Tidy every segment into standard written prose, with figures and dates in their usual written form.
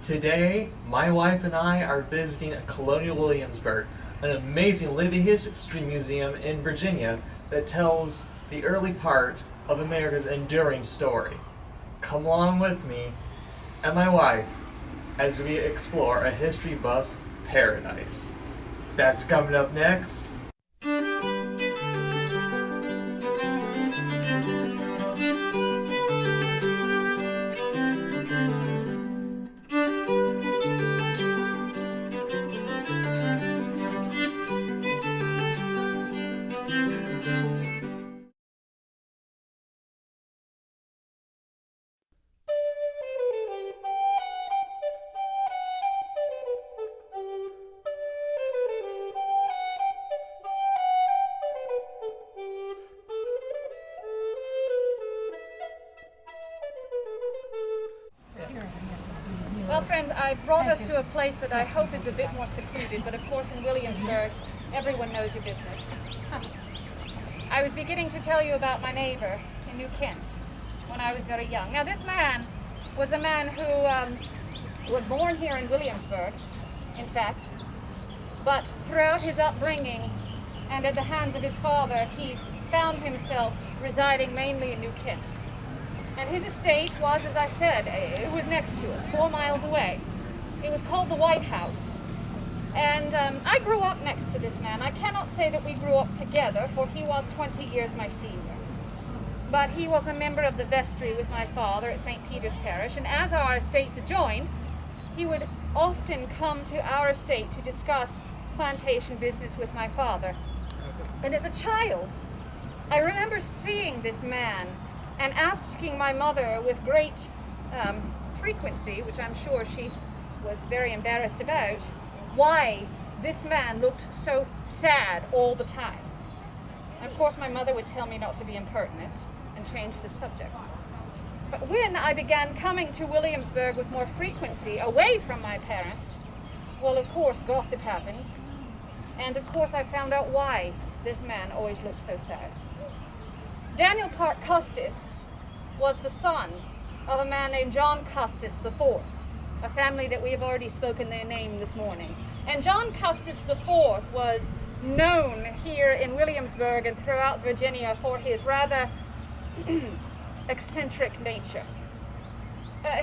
Today, my wife and I are visiting Colonial Williamsburg, an amazing living history museum in Virginia that tells the early part of America's enduring story. Come along with me and my wife as we explore a history buff's paradise. That's coming up next. Well, friends, I've brought us to a place that I hope is a bit more secluded, but of course in Williamsburg, everyone knows your business. I was beginning to tell you about my neighbor in New Kent when I was very young. Now, this man was a man who was born here in Williamsburg, in fact, but throughout his upbringing and at the hands of his father, he found himself residing mainly in New Kent. And his estate was, as I said, it was next to us, 4 miles away. It was called the White House. And I grew up next to this man. I cannot say that we grew up together, for he was 20 years my senior. But he was a member of the vestry with my father at St. Peter's Parish, and as our estates adjoined, he would often come to our estate to discuss plantation business with my father. And as a child, I remember seeing this man and asking my mother with great frequency, which I'm sure she was very embarrassed about, why this man looked so sad all the time. And of course my mother would tell me not to be impertinent and change the subject. But when I began coming to Williamsburg with more frequency, away from my parents, well, of course gossip happens, and of course I found out why this man always looked so sad. Daniel Park Custis was the son of a man named John Custis IV, a family that we have already spoken their name this morning. And John Custis IV was known here in Williamsburg and throughout Virginia for his rather eccentric nature.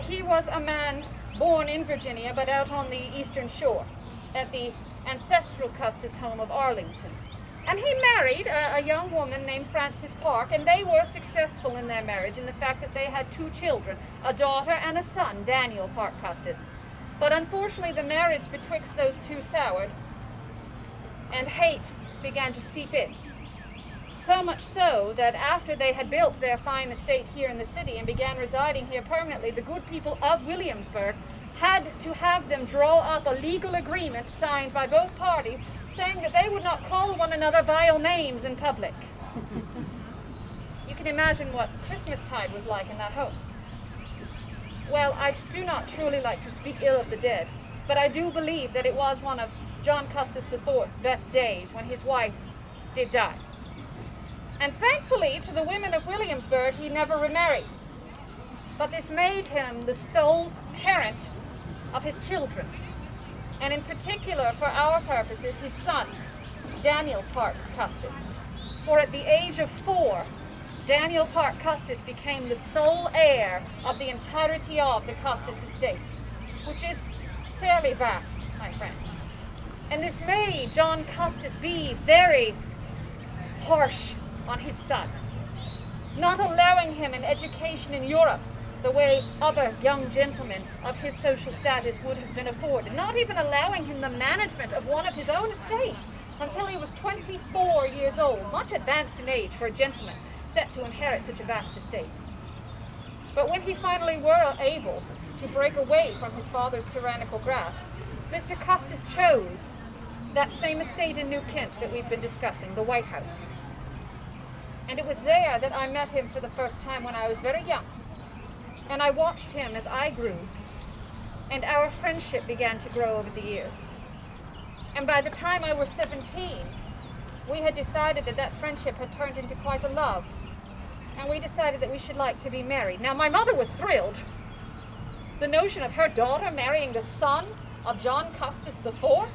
He was a man born in Virginia but out on the eastern shore at the ancestral Custis home of Arlington. And he married a young woman named Frances Park, and they were successful in their marriage in the fact that they had 2 children, a daughter and a son, Daniel Park Custis. But unfortunately the marriage betwixt those two soured, and hate began to seep in. So much so that after they had built their fine estate here in the city and began residing here permanently, the good people of Williamsburg had to have them draw up a legal agreement signed by both parties saying that they would not call one another vile names in public. You can imagine what Christmastide was like in that home. Well, I do not truly like to speak ill of the dead, but I do believe that it was one of John Custis IV's best days when his wife did die. And thankfully to the women of Williamsburg, he never remarried. But this made him the sole parent of his children. And in particular, for our purposes, his son, Daniel Park Custis. For at the age of 4, Daniel Park Custis became the sole heir of the entirety of the Custis estate, which is fairly vast, my friends. And this made John Custis be very harsh on his son, not allowing him an education in Europe the way other young gentlemen of his social status would have been afforded, not even allowing him the management of one of his own estates until he was 24 years old, much advanced in age for a gentleman set to inherit such a vast estate. But when he finally were able to break away from his father's tyrannical grasp, Mr. Custis chose that same estate in New Kent that we've been discussing, the White House. And it was there that I met him for the first time when I was very young. And I watched him as I grew, and our friendship began to grow over the years. And by the time I was 17, we had decided that that friendship had turned into quite a love. And we decided that we should like to be married. Now, my mother was thrilled, The notion of her daughter marrying the son of John Custis IV?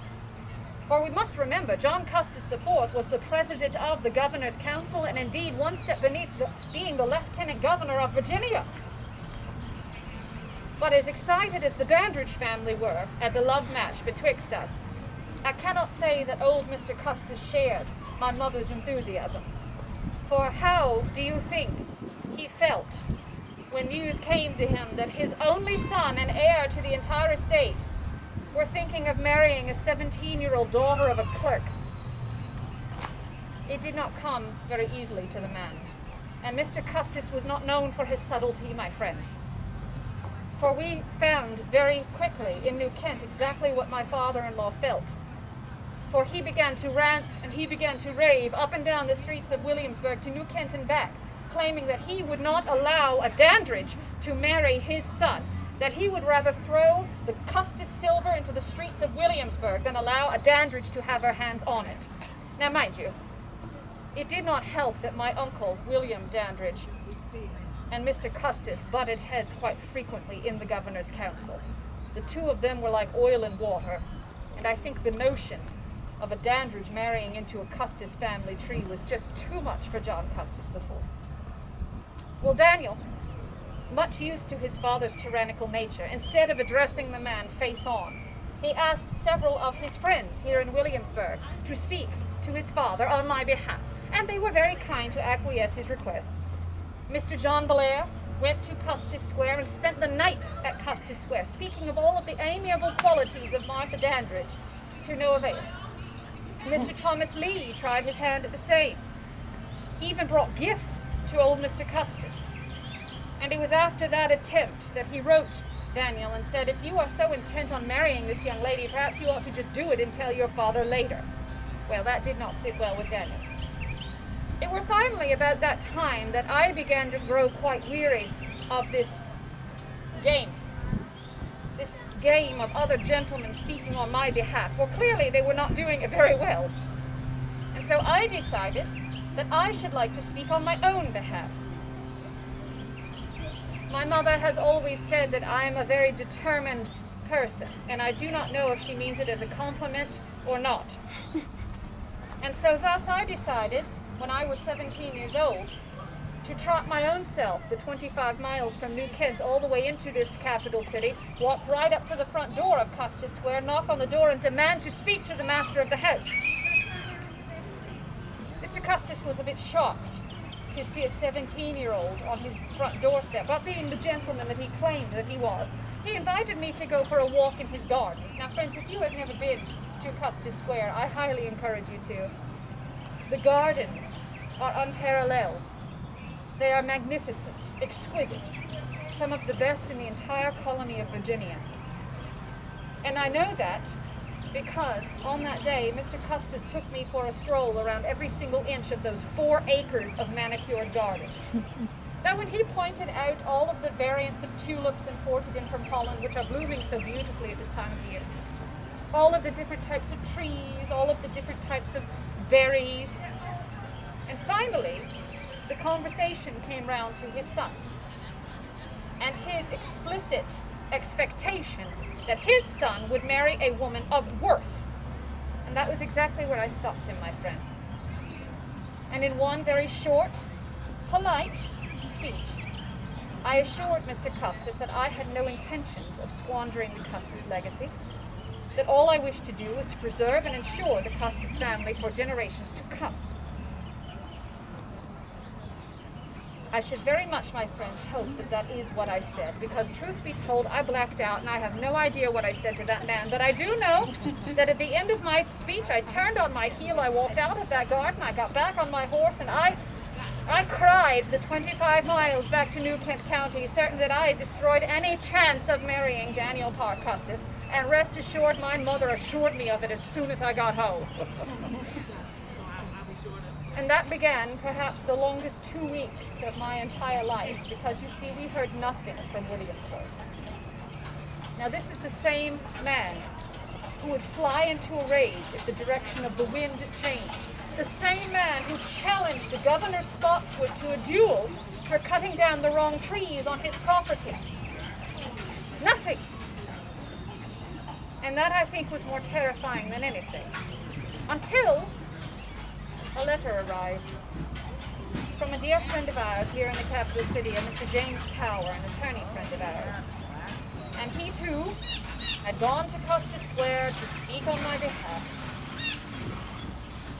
For we must remember, John Custis IV was the president of the Governor's Council, and indeed one step beneath being the Lieutenant Governor of Virginia. But as excited as the Dandridge family were at the love match betwixt us, I cannot say that old Mr. Custis shared my mother's enthusiasm. For how do you think he felt when news came to him that his only son and heir to the entire estate were thinking of marrying a 17-year-old daughter of a clerk? It did not come very easily to the man, and Mr. Custis was not known for his subtlety, my friends. For we found very quickly in New Kent exactly what my father-in-law felt. For he began to rant and he began to rave up and down the streets of Williamsburg to New Kent and back, claiming that he would not allow a Dandridge to marry his son, that he would rather throw the Custis silver into the streets of Williamsburg than allow a Dandridge to have her hands on it. Now, mind you, it did not help that my uncle, William Dandridge, and Mr. Custis butted heads quite frequently in the Governor's Council. The two of them were like oil and water, and I think the notion of a Dandridge marrying into a Custis family tree was just too much for John Custis IV. Well, Daniel, much used to his father's tyrannical nature, instead of addressing the man face on, he asked several of his friends here in Williamsburg to speak to his father on my behalf, and they were very kind to acquiesce his request. Mr. John Blair went to Custis Square and spent the night at Custis Square, speaking of all of the amiable qualities of Martha Dandridge, to no avail. Mr. Thomas Lee tried his hand at the same. He even brought gifts to old Mr. Custis. And it was after that attempt that he wrote Daniel and said, if you are so intent on marrying this young lady, perhaps you ought to just do it and tell your father later. Well, that did not sit well with Daniel. It were finally about that time that I began to grow quite weary of this game of other gentlemen speaking on my behalf, for clearly they were not doing it very well. And so I decided that I should like to speak on my own behalf. My mother has always said that I am a very determined person, and I do not know if she means it as a compliment or not. And so thus I decided, when I was 17 years old, to trot my own self the 25 miles from New Kent all the way into this capital city, walk right up to the front door of Custis Square, knock on the door, and demand to speak to the master of the house. Mr. Custis was a bit shocked to see a 17-year-old on his front doorstep, but being the gentleman that he claimed that he was, he invited me to go for a walk in his gardens. Now, friends, if you have never been to Custis Square, I highly encourage you to. The gardens are unparalleled. They are magnificent, exquisite, some of the best in the entire colony of Virginia. And I know that because on that day, Mr. Custis took me for a stroll around every single inch of those 4 acres of manicured gardens. Now, when he pointed out all of the variants of tulips imported in from Holland, which are blooming so beautifully at this time of year, all of the different types of trees, all of the different types of berries, and finally, the conversation came round to his son and his explicit expectation that his son would marry a woman of worth. And that was exactly where I stopped him, my friend. And in one very short, polite speech, I assured Mr. Custis that I had no intentions of squandering the Custis legacy, that all I wished to do was to preserve and ensure the Custis family for generations to come. I should very much, my friends, hope that that is what I said, because truth be told, I blacked out and I have no idea what I said to that man. But I do know that at the end of my speech, I turned on my heel, I walked out of that garden, I got back on my horse, and I cried the 25 miles back to New Kent County, certain that I had destroyed any chance of marrying Daniel Parr Custis, and rest assured, my mother assured me of it as soon as I got home. And that began perhaps the longest 2 weeks of my entire life, because you see, we heard nothing from Williamsburg. Now, this is the same man who would fly into a rage if the direction of the wind changed. The same man who challenged the Governor Spotswood to a duel for cutting down the wrong trees on his property. Nothing. And that, I think, was more terrifying than anything. Until a letter arrived from a dear friend of ours here in the capital city, a Mr. James Power, an attorney friend of ours. And he, too, had gone to Custis Square to speak on my behalf.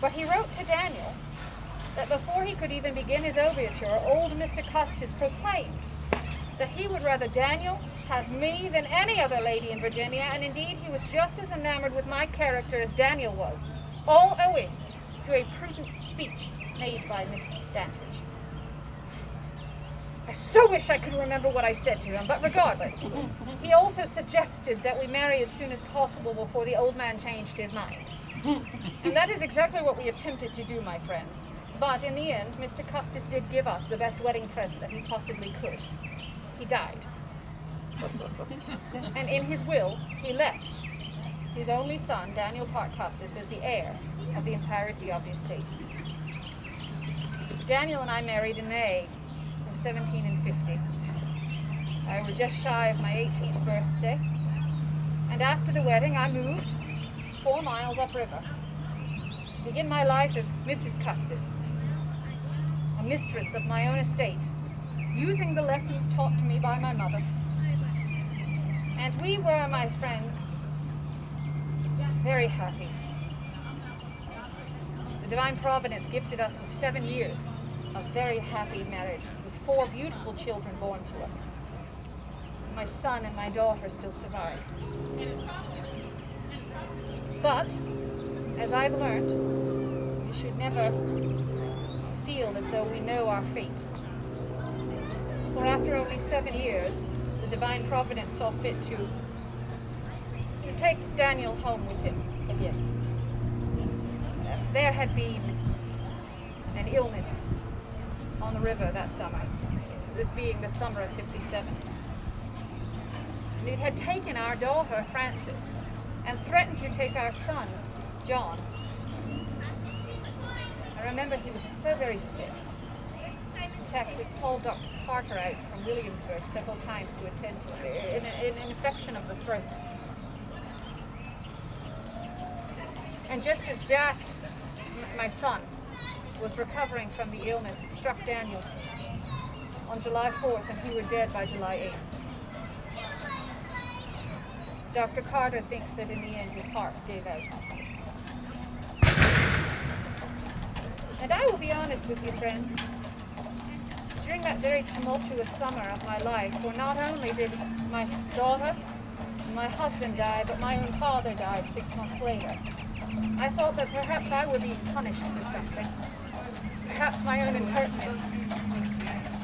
But he wrote to Daniel that before he could even begin his overture, old Mr. Custis proclaimed that he would rather Daniel have me than any other lady in Virginia, and indeed he was just as enamored with my character as Daniel was, all owing to a prudent speech made by Miss Danbridge. I so wish I could remember what I said to him, but regardless, he also suggested that we marry as soon as possible before the old man changed his mind. And that is exactly what we attempted to do, my friends. But in the end, Mr. Custis did give us the best wedding present that he possibly could. He died. And in his will, he left his only son, Daniel Park Custis, as the heir of the entirety of the estate. Daniel and I married in May of 1750. I was just shy of my 18th birthday. And after the wedding, I moved 4 miles upriver to begin my life as Mrs. Custis, a mistress of my own estate, using the lessons taught to me by my mother. And we were, my friends, very happy. The Divine Providence gifted us with 7 years of very happy marriage, with 4 beautiful children born to us. My son and my daughter still survive. But, as I've learned, we should never feel as though we know our fate. For after only 7 years, the Divine Providence saw fit to take Daniel home with him again. There had been an illness on the river that summer, this being the summer of '57. And it had taken our daughter, Frances, and threatened to take our son, John. I remember he was so very sick. In fact, we called Dr. Parker out from Williamsburg several times to attend to him, an infection of the throat. And just as Jack, my son, was recovering from the illness, it struck Daniel on July 4th, and he was dead by July 8th. Dr. Carter thinks that in the end his heart gave out. And I will be honest with you, friends. During that very tumultuous summer of my life, where not only did my daughter and my husband die, but my own father died 6 months later, I thought that perhaps I would be punished for something. Perhaps my own impertinence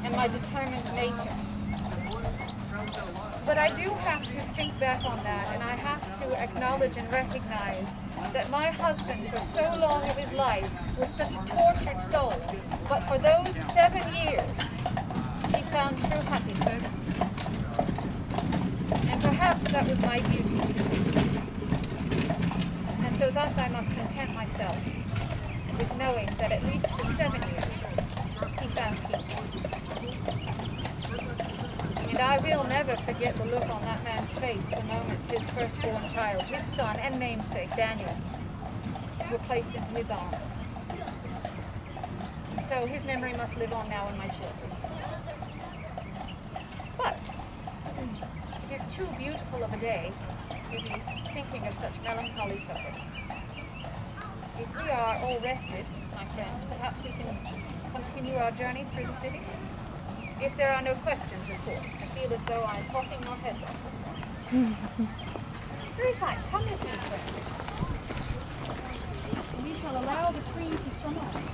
and my determined nature. But I do have to think back on that, and I have to acknowledge and recognize that my husband, for so long of his life, was such a tortured soul. But for those 7 years, he found true happiness. And perhaps that was my duty too. And so thus I must content myself with knowing that at least for 7 years, he found peace. And I will never forget the look on that man's face the moment his firstborn child, his son and namesake, Daniel, were placed into his arms. So his memory must live on now in my children. But it is too beautiful of a day to be thinking of such melancholy subjects. If we are all rested, my friends, perhaps we can continue our journey through the city. If there are no questions, of course. I feel as though I'm talking your heads off this morning. Very fine. Come with me, friends. We shall allow the tree to survive.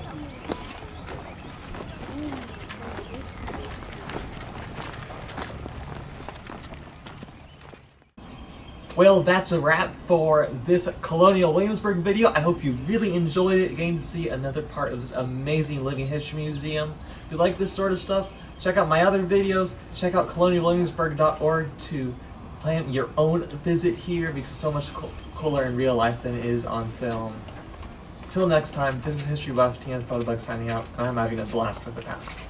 Well, that's a wrap for this Colonial Williamsburg video. I hope you really enjoyed it, getting to see another part of this amazing living history museum. If you like this sort of stuff, check out my other videos. Check out colonialwilliamsburg.org to plan your own visit here, because it's so much cooler in real life than it is on film. Till next time, this is History Buff, TN Photobug signing out, and I'm having a blast with the past.